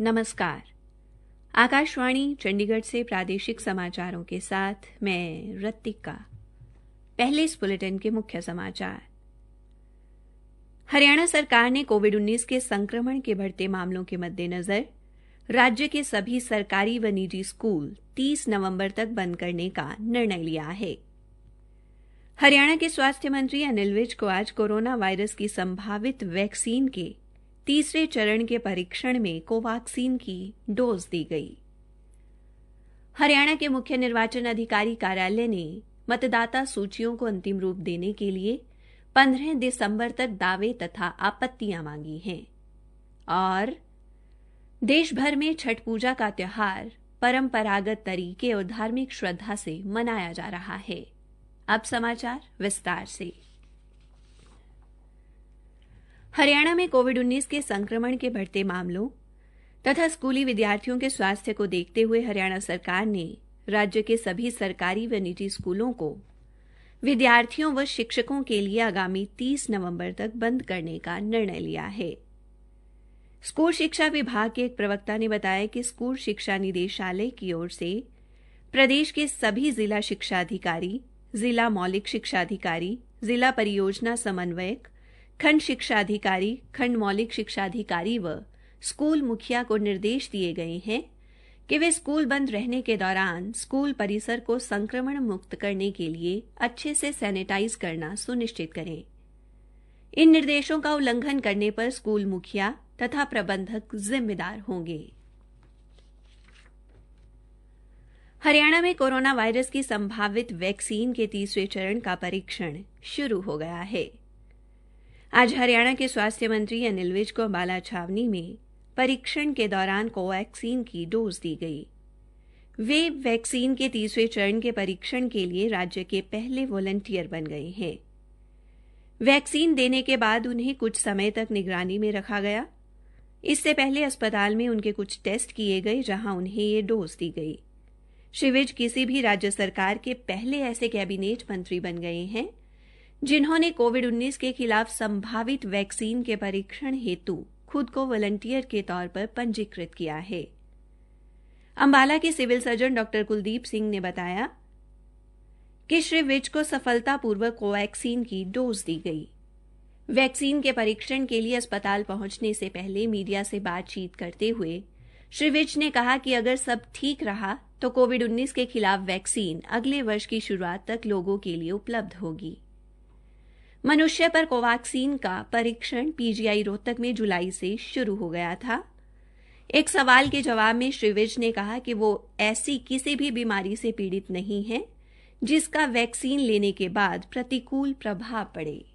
नमस्कार। आकाशवाणी चंडीगढ़ से प्रादेशिक समाचारों के साथ मैं रत्तिका। पहले इस बुलेटिन के मुख्य समाचार। हरियाणा सरकार ने कोविड-19 के संक्रमण के बढ़ते मामलों के मद्देनज़र राज्य के सभी सरकारी व निजी स्कूल 30 नवंबर तक बंद करने का निर्णय लिया है। हरियाणा के स्वास्थ्य मंत्री अनिल विज को आज कोरोना वायरस की संभावित वैक्सीन के तीसरे चरण के परीक्षण में कोवैक्सीन की डोज दी गई। हरियाणा के मुख्य निर्वाचन अधिकारी कार्यालय ने मतदाता सूचियों को अंतिम रूप देने के लिए 15 दिसंबर तक दावे तथा आपत्तियां मांगी हैं। और देश भर में छठ पूजा का त्यौहार परंपरागत तरीके और धार्मिक श्रद्धा से मनाया जा रहा है। अब समाचार विस्तार से। हरियाणा में कोविड-19 के संक्रमण के बढ़ते मामलों तथा स्कूली विद्यार्थियों के स्वास्थ्य को देखते हुए हरियाणा सरकार ने राज्य के सभी सरकारी व निजी स्कूलों को विद्यार्थियों व शिक्षकों के लिए आगामी 30 नवंबर तक बंद करने का निर्णय लिया है। स्कूल शिक्षा विभाग के एक प्रवक्ता ने बताया कि स्कूल शिक्षा निदेशालय की ओर से प्रदेश के सभी जिला शिक्षा अधिकारी, जिला मौलिक शिक्षा अधिकारी, जिला परियोजना समन्वयक, खंड शिक्षा अधिकारी, खंड मौलिक शिक्षा अधिकारी व स्कूल मुखिया को निर्देश दिए गए हैं कि वे स्कूल बंद रहने के दौरान स्कूल परिसर को संक्रमण मुक्त करने के लिए अच्छे से सैनिटाइज करना सुनिश्चित करें। इन निर्देशों का उल्लंघन करने पर स्कूल मुखिया तथा प्रबंधक जिम्मेदार होंगे। हरियाणा में कोरोना वायरस की संभावित वैक्सीन के तीसरे चरण का परीक्षण शुरू हो गया है। आज हरियाणा के स्वास्थ्य मंत्री अनिल विज को अंबाला छावनी में परीक्षण के दौरान कोवैक्सीन की डोज दी गई। वे वैक्सीन के तीसरे चरण के परीक्षण के लिए राज्य के पहले वॉलंटियर बन गए हैं। वैक्सीन देने के बाद उन्हें कुछ समय तक निगरानी में रखा गया। इससे पहले अस्पताल में उनके कुछ टेस्ट किए गए, जहां उन्हें ये डोज दी गई। श्री विज किसी भी राज्य सरकार के पहले ऐसे कैबिनेट मंत्री बन गए हैं जिन्होंने कोविड-19 के खिलाफ संभावित वैक्सीन के परीक्षण हेतु खुद को वॉलंटियर के तौर पर पंजीकृत किया है। अंबाला के सिविल सर्जन डॉ कुलदीप सिंह ने बताया कि श्री विज को सफलतापूर्वक कोवैक्सीन की डोज दी गई। वैक्सीन के परीक्षण के लिए अस्पताल पहुंचने से पहले मीडिया से बातचीत करते हुए श्री विज ने कहा कि अगर सब ठीक रहा तो कोविड-19 के खिलाफ वैक्सीन अगले वर्ष की शुरुआत तक लोगों के लिए उपलब्ध होगी। मनुष्य पर कोवैक्सीन का परीक्षण पीजीआई रोहतक में जुलाई से शुरू हो गया था। एक सवाल के जवाब में श्री विज ने कहा कि वो ऐसी किसी भी बीमारी से पीड़ित नहीं है जिसका वैक्सीन लेने के बाद प्रतिकूल प्रभाव पड़े।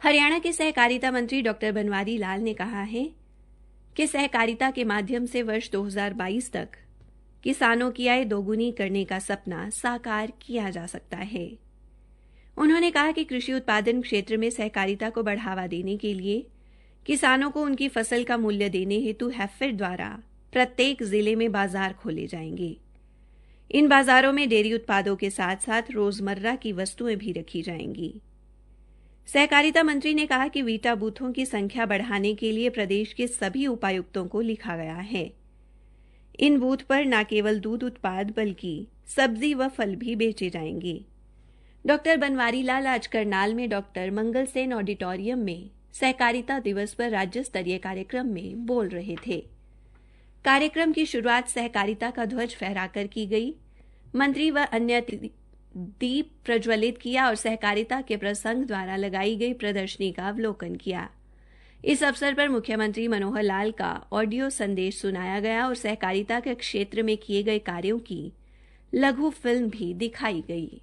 हरियाणा के सहकारिता मंत्री डॉ बनवारी लाल ने कहा है कि सहकारिता के माध्यम से वर्ष 2022 तक किसानों की आय दोगुनी करने का सपना साकार किया जा सकता है। उन्होंने कहा कि कृषि उत्पादन क्षेत्र में सहकारिता को बढ़ावा देने के लिए किसानों को उनकी फसल का मूल्य देने हेतु हैफेड द्वारा प्रत्येक जिले में बाजार खोले जाएंगे। इन बाजारों में डेयरी उत्पादों के साथ साथ रोजमर्रा की वस्तुएं भी रखी जाएंगी। सहकारिता मंत्री ने कहा कि वीटा बूथों की संख्या बढ़ाने के लिए प्रदेश के सभी उपायुक्तों को लिखा गया है। इन बूथ पर न केवल दूध उत्पाद बल्कि सब्जी व फल भी बेचे जाएंगे। डॉक्टर बनवारी लाल आज करनाल में डॉक्टर मंगल सेन ऑडिटोरियम में सहकारिता दिवस पर राज्य स्तरीय कार्यक्रम में बोल रहे थे। कार्यक्रम की शुरुआत सहकारिता का ध्वज फहराकर की गई। मंत्री व अन्य दीप प्रज्वलित किया और सहकारिता के प्रसंग द्वारा लगाई गई प्रदर्शनी का अवलोकन किया। इस अवसर पर मुख्यमंत्री मनोहर लाल का ऑडियो संदेश सुनाया गया और सहकारिता के क्षेत्र में किए गए कार्यों की लघु फिल्म भी दिखाई गई।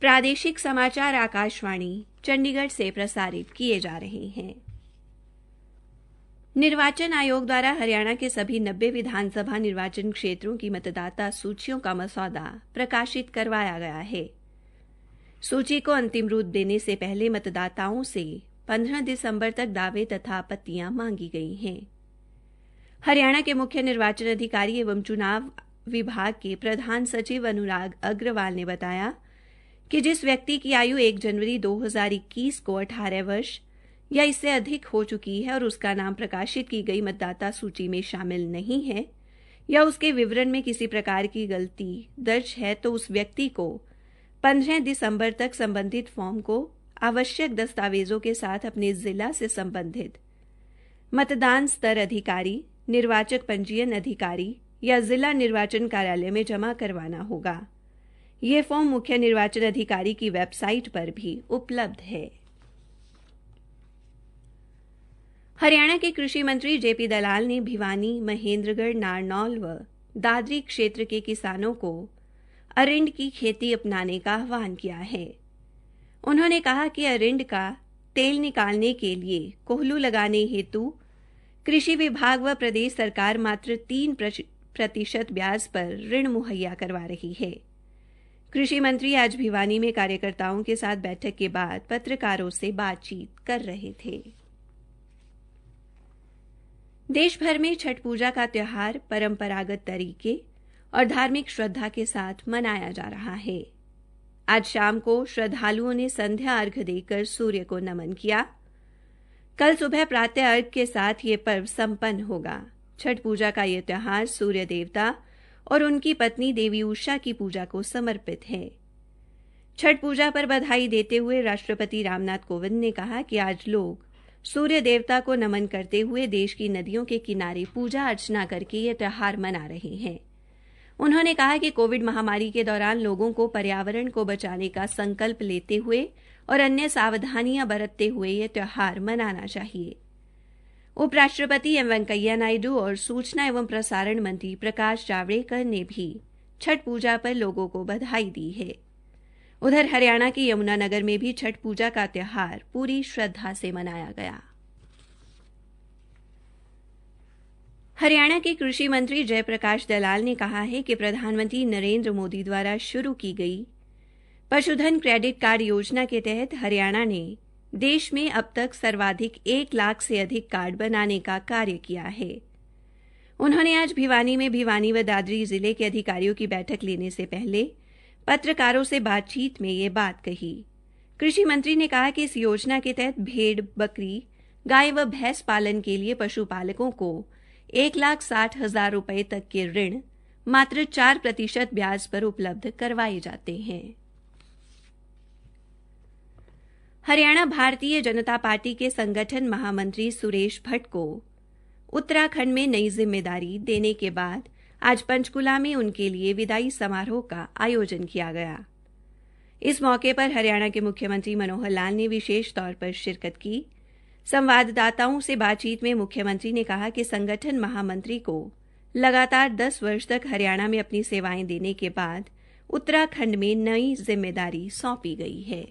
प्रादेशिक समाचार आकाशवाणी चंडीगढ़ से प्रसारित किए जा रहे हैं। निर्वाचन आयोग द्वारा हरियाणा के सभी 90 विधानसभा निर्वाचन क्षेत्रों की मतदाता सूचियों का मसौदा प्रकाशित करवाया गया है। सूची को अंतिम रूप देने से पहले मतदाताओं से 15 दिसंबर तक दावे तथा आपत्तियां मांगी गई हैं। हरियाणा के मुख्य निर्वाचन अधिकारी एवं चुनाव विभाग के प्रधान सचिव अनुराग अग्रवाल ने बताया कि जिस व्यक्ति की आयु 1 जनवरी 2021 को 18 वर्ष या इससे अधिक हो चुकी है और उसका नाम प्रकाशित की गई मतदाता सूची में शामिल नहीं है या उसके विवरण में किसी प्रकार की गलती दर्ज है तो उस व्यक्ति को 15 दिसंबर तक संबंधित फॉर्म को आवश्यक दस्तावेजों के साथ अपने जिला से संबंधित मतदान स्तर अधिकारी, निर्वाचक पंजीयन अधिकारी या जिला निर्वाचन कार्यालय में जमा करवाना होगा। यह फॉर्म मुख्य निर्वाचन अधिकारी की वेबसाइट पर भी उपलब्ध है। हरियाणा के कृषि मंत्री जेपी दलाल ने भिवानी, महेंद्रगढ़, नारनौल व दादरी क्षेत्र के किसानों को अरिंड की खेती अपनाने का आह्वान किया है। उन्होंने कहा कि अरिंड का तेल निकालने के लिए कोहलू लगाने हेतु कृषि विभाग व प्रदेश सरकार मात्र 3% ब्याज पर ऋण मुहैया करवा रही है। कृषि मंत्री आज भिवानी में कार्यकर्ताओं के साथ बैठक के बाद पत्रकारों से बातचीत कर रहे थे। देश भर में छठ पूजा का त्यौहार परंपरागत तरीके और धार्मिक श्रद्धा के साथ मनाया जा रहा है। आज शाम को श्रद्धालुओं ने संध्या अर्घ्य देकर सूर्य को नमन किया। कल सुबह प्रातः अर्घ्य के साथ ये पर्व संपन्न होगा। छठ पूजा का यह त्यौहार सूर्य देवता और उनकी पत्नी देवी उषा की पूजा को समर्पित है। छठ पूजा पर बधाई देते हुए राष्ट्रपति रामनाथ कोविंद ने कहा कि आज लोग सूर्य देवता को नमन करते हुए देश की नदियों के किनारे पूजा अर्चना करके ये त्यौहार मना रहे हैं। उन्होंने कहा कि कोविड महामारी के दौरान लोगों को पर्यावरण को बचाने का संकल्प लेते हुए और अन्य सावधानियां बरतते हुए ये त्यौहार मनाना चाहिए। उपराष्ट्रपति एम वेंकैया नायडू और सूचना एवं प्रसारण मंत्री प्रकाश जावड़ेकर ने भी छठ पूजा पर लोगों को बधाई दी है। उधर हरियाणा के यमुनानगर में भी छठ पूजा का त्यौहार पूरी श्रद्धा से मनाया गया। हरियाणा के कृषि मंत्री जयप्रकाश दलाल ने कहा है कि प्रधानमंत्री नरेंद्र मोदी द्वारा शुरू की गई पशुधन क्रेडिट कार्ड योजना के तहत हरियाणा ने देश में अब तक सर्वाधिक 1 लाख से अधिक कार्ड बनाने का कार्य किया है। उन्होंने आज भिवानी में भिवानी व दादरी जिले के अधिकारियों की बैठक लेने से पहले पत्रकारों से बातचीत में ये बात कही। कृषि मंत्री ने कहा कि इस योजना के तहत भेड़, बकरी, गाय व भैंस पालन के लिए पशुपालकों को 1,60,000 रुपए तक के ऋण मात्र 4% ब्याज पर उपलब्ध करवाए जाते हैं। हरियाणा भारतीय जनता पार्टी के संगठन महामंत्री सुरेश भट्ट को उत्तराखंड में नई जिम्मेदारी देने के बाद आज पंचकुला में उनके लिए विदाई समारोह का आयोजन किया गया। इस मौके पर हरियाणा के मुख्यमंत्री मनोहर लाल ने विशेष तौर पर शिरकत की। संवाददाताओं से बातचीत में मुख्यमंत्री ने कहा कि संगठन महामंत्री को लगातार 10 वर्ष तक हरियाणा में अपनी सेवाएं देने के बाद उत्तराखंड में नई जिम्मेदारी सौंपी गई है।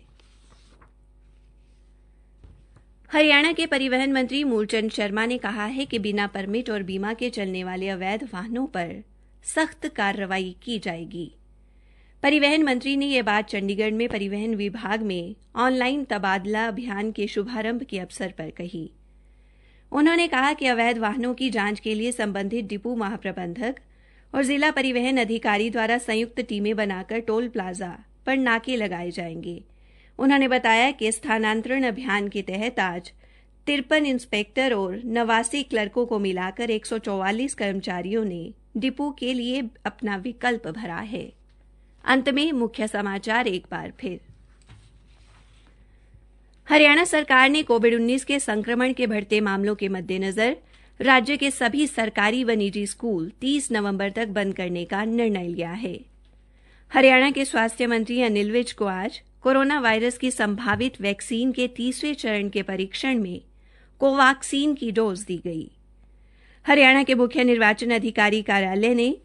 हरियाणा के परिवहन मंत्री मूलचंद शर्मा ने कहा है कि बिना परमिट और बीमा के चलने वाले अवैध वाहनों पर सख्त कार्रवाई की जाएगी। परिवहन मंत्री ने यह बात चंडीगढ़ में परिवहन विभाग में ऑनलाइन तबादला अभियान के शुभारंभ के अवसर पर कही। उन्होंने कहा कि अवैध वाहनों की जांच के लिए संबंधित डिपो महाप्रबंधक और जिला परिवहन अधिकारी द्वारा संयुक्त टीमें बनाकर टोल प्लाजा पर नाके लगाए जाएंगे। उन्होंने बताया कि स्थानांतरण अभियान के तहत आज 53 इंस्पेक्टर और 89 क्लर्कों को मिलाकर 144 कर्मचारियों ने डिपो के लिए अपना विकल्प भरा है। अंत में मुख्य समाचार एक बार फिर। हरियाणा सरकार ने कोविड-19 के संक्रमण के बढ़ते मामलों के मद्देनजर राज्य के सभी सरकारी व निजी स्कूल 30 नवंबर तक बंद करने का निर्णय लिया है। हरियाणा के स्वास्थ्य मंत्री अनिल विज को आज कोरोना वायरस की संभावित वैक्सीन के तीसरे चरण के परीक्षण में कोवाक्सिन की डोज दी गई। हरियाणा के मुख्य निर्वाचन अधिकारी कार्यालय ने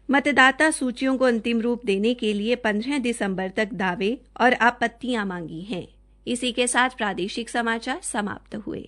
मतदाता सूचियों को अंतिम रूप देने के लिए 15 दिसंबर तक दावे और आपत्तियां मांगी हैं। इसी के साथ प्रादेशिक समाचार समाप्त हुए।